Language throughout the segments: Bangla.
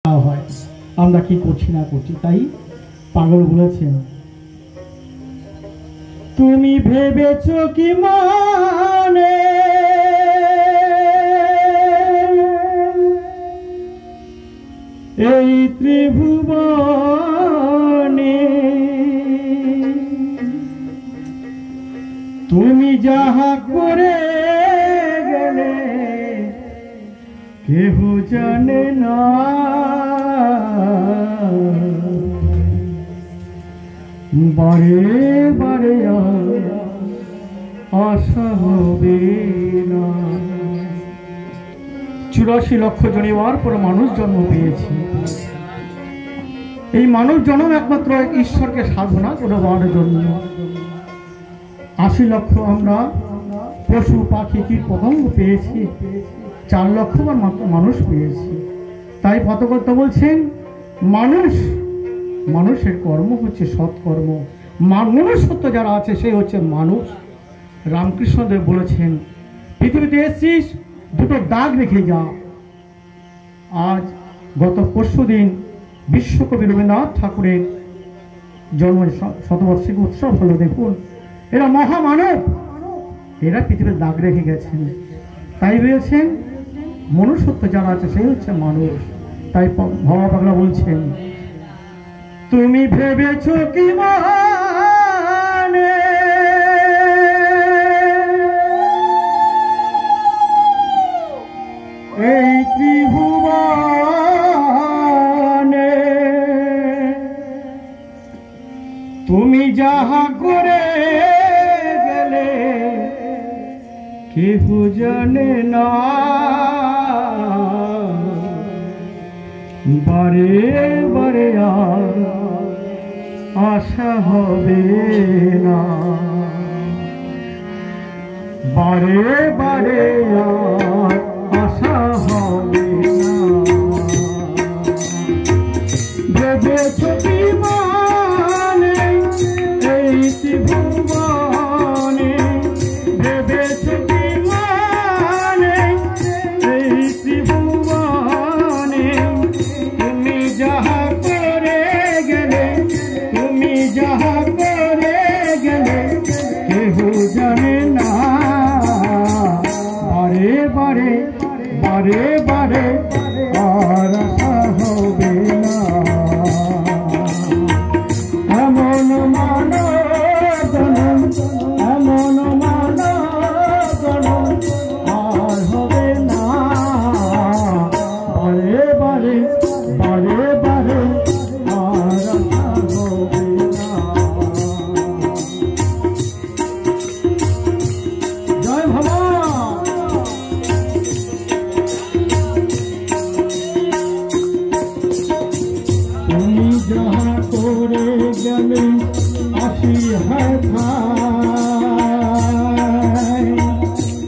হয় আমরা কি করছি না করছি। তাই পাগল বলেছেন, তুমি ভেবেছো কি মানে এই ত্রিভুবনে তুমি যাহা করে গেলে কেহ জানে না, বারে বারে আশা হবে না। 84 লক্ষ জনিবার পর মানুষ জন্ম পেয়েছি। এই মানব জন্ম একমাত্র ঈশ্বরকে সাধনা করবার জন্য। 80 লক্ষ আমরা পশু পাখি কীট পতঙ্গ পেয়েছি, 4 লক্ষ মাত্র মানুষ পেয়েছি। তাই পথকর্তা বলছেন মানুষের কর্ম হচ্ছে সৎকর্ম, মনুষ্যত্ব যারা আছে সে হচ্ছে মানুষ। রামকৃষ্ণদেব বলেছেন, পৃথিবীতে এসেছিস দুটো দাগ রেখে যা। আজ গত পরশুদিন বিশ্বকবি রবীন্দ্রনাথ ঠাকুরের জন্ম শতবার্ষিক উৎসব হলো। দেখুন, এরা মহামানব, এরা পৃথিবীর দাগ রেখে গেছেন। তাই বলেছেন মনুষ্যত্ব যারা আছে সেই হচ্ছে মানুষ। তাই ভবা পাগলা বলছেন, তুমি ভেবেছো কি মানে এই ত্রিভুবনে তুমি যাহা করে গেলে কেহ জানে না, বারে বারে আশা হবে না, বারে বারে আশা হবে না। ভেবেছো কি মানে এই ত্রিভুবনে, ভেবেছো কি মানে এই ত্রিভুবনে তুমি যাহা করে গেলে, তুমি যাহা করে গেলে কেহ জানে না, বারে বারে বারে বারে আর আশা হবে না। এমন মানব এমন মানব আর হবে না, বারে বারে বারে বারে আর আশা হবে না। জয় ভবা। তুমি যাহা করে গেলে আসি হায়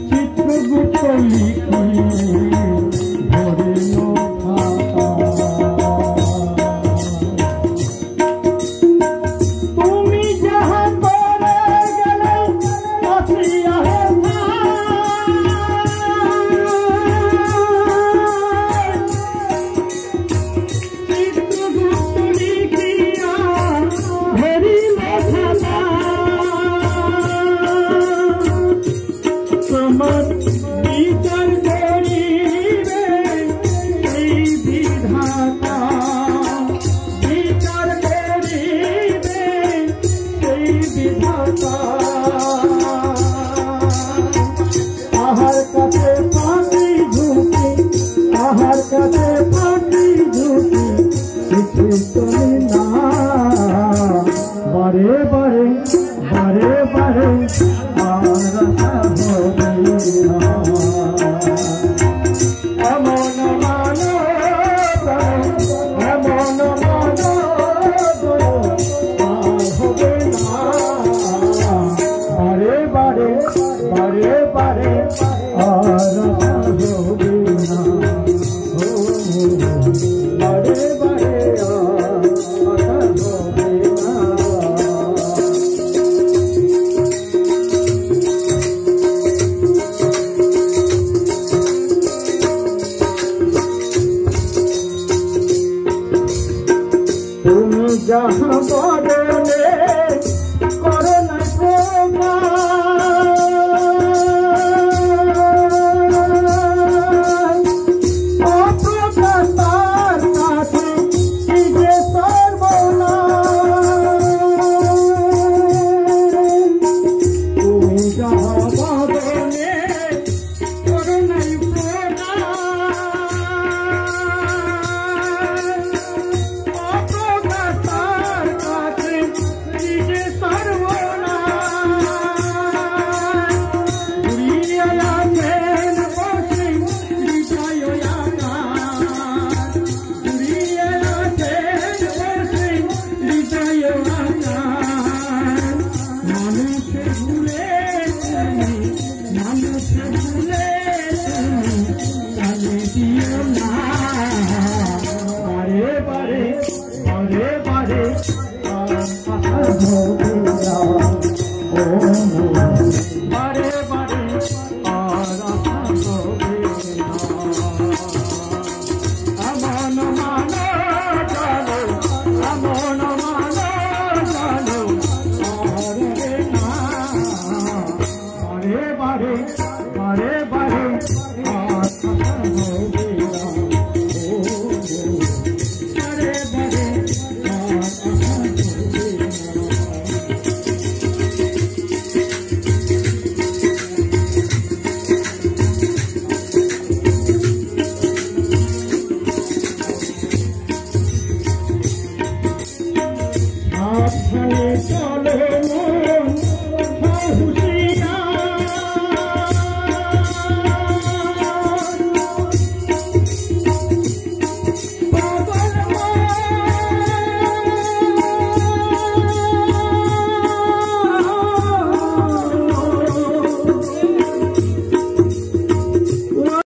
চিত্রগুপ্ত লিখিয়ে ভরে তুমি যাহা করে গেলে আসি তোমার বিচার করিবে এই বিধাতা, বিচার করিবে এই বিধাতা। আহার কাছে পাখি ঝুঁকি, আহার কাছে পাখি ঝুঁকি কিছু চলে না, বারে বারে বারে বারে আর আশা হবে না। এমন মানব যাহা বদনে কর